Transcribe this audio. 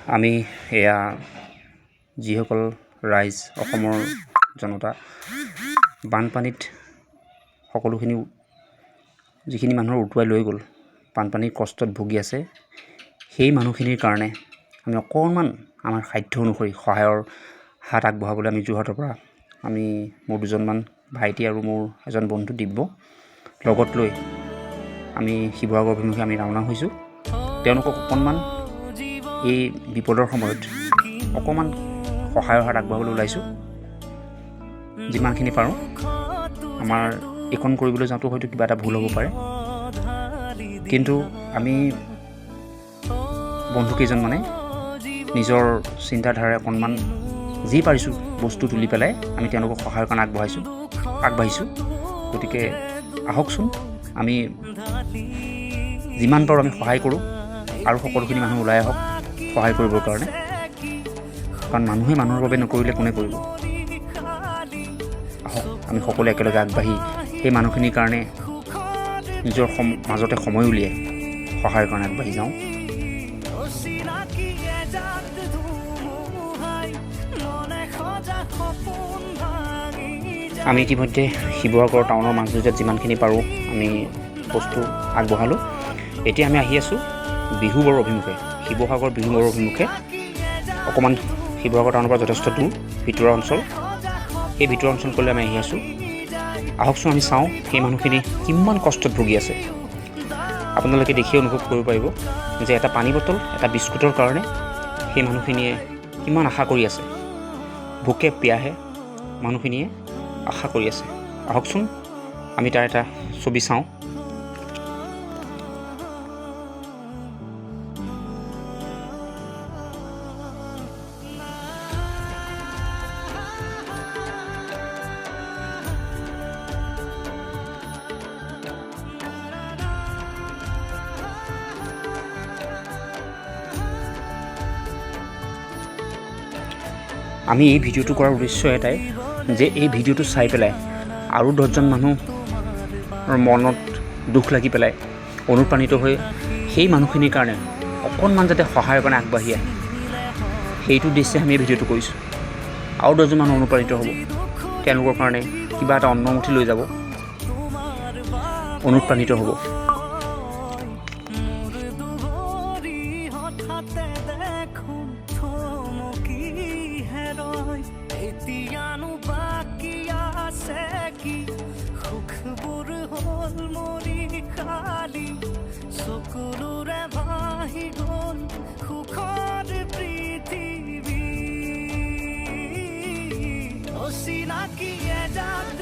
আমি এয়া যিসকল ৰাইজ অসমৰ জনতা বানপানীত সকলোখিনি যিখিনি মানুহৰ উটুৱাই লৈ গ'ল বানপানীৰ কষ্টত ভুগি আছে সেই মানুহখিনিৰ কাৰণে আমি অকণমান আমাৰ সাধ্য অনুসৰি সহায়ৰ হাত আগবঢ়াবলৈ আমি যোৰহাটৰ পৰা আমি মোৰ দুজনমান ভাইটি আৰু মোৰ এজন বন্ধু দিব্য লগত লৈ আমি শিৱসাগৰ অভিমুখে আমি ৰাওনা হৈছোঁ। তেওঁলোকক অকণমান এই বিপদৰ সময়ত অকণমান সহায়ৰ হাত আগবঢ়াবলৈ ওলাইছোঁ যিমানখিনি পাৰোঁ। আমাৰ এইখন কৰিবলৈ যাওঁতে হয়তো কিবা এটা ভুল হ'ব পাৰে, কিন্তু আমি বন্ধুকেইজনমানে নিজৰ চিন্তাধাৰাৰে অকণমান যি পাৰিছোঁ বস্তু তুলি পেলাই আমি তেওঁলোকক সহায়ৰ কাৰণে আগবাঢ়িছোঁ। গতিকে আহকচোন আমি যিমান পাৰোঁ আমি সহায় কৰোঁ আৰু সকলোখিনি মানুহ ওলাই আহক সহায় কৰিবৰ কাৰণে, কাৰণ মানুহে মানুহৰ বাবে নকৰিলে কোনে কৰিব। আহক আমি সকলোৱে একেলগে আগবাঢ়ি সেই মানুহখিনিৰ কাৰণে নিজৰ মাজতে সময় উলিয়াই সহায়ৰ কাৰণে আগবাঢ়ি যাওঁ। আমি ইতিমধ্যে শিৱসাগৰ টাউনৰ মাজমজিয়াত যিমানখিনি পাৰোঁ আমি বস্তু আগবঢ়ালোঁ। এতিয়া আমি আহি আছোঁ বিহুবৰ অভিমুখে, শিৱসাগৰ বিহুবৰ অভিমুখে। অকণমান শিৱসাগৰ টাউনৰ পৰা যথেষ্ট দূৰ ভিতৰুৱা অঞ্চল, সেই ভিতৰুৱা অঞ্চললৈ আমি আহি আছোঁ। আহকচোন আমি চাওঁ সেই মানুহখিনি কিমান কষ্টত ভুগি আছে। আপোনালোকে দেখি অনুভৱ কৰিব পাৰিব যে এটা পানী বটল এটা বিস্কুটৰ কাৰণে সেই মানুহখিনিয়ে কিমান আশা কৰি আছে। ভোকে পিয়াহে মানুহখিনিয়ে আশা কৰি আছে। আহকচোন আমি তাৰ এটা ছবি চাওঁ। আমি এই ভিডিঅ'টো কৰাৰ উদ্দেশ্য এটাই যে এই ভিডিঅ'টো চাই পেলাই আৰু 10জন মানুহৰ মনত দুখ লাগি পেলাই অনুপ্ৰাণিত হৈ সেই মানুহখিনিৰ কাৰণে অকণমান যাতে সহায়ৰ কাৰণে আগবাঢ়ি আহে, সেইটো উদ্দেশ্যে আমি এই ভিডিঅ'টো কৰিছোঁ। আৰু 10জন মানুহ অনুপ্ৰাণিত হ'ব, তেওঁলোকৰ কাৰণে কিবা এটা অন্নমুঠি লৈ যাব, অনুপ্ৰাণিত হ'ব। চকুলোৰে ভাহি গ'ল সুখৰ পৃথিৱী, অচিনাকি এজাক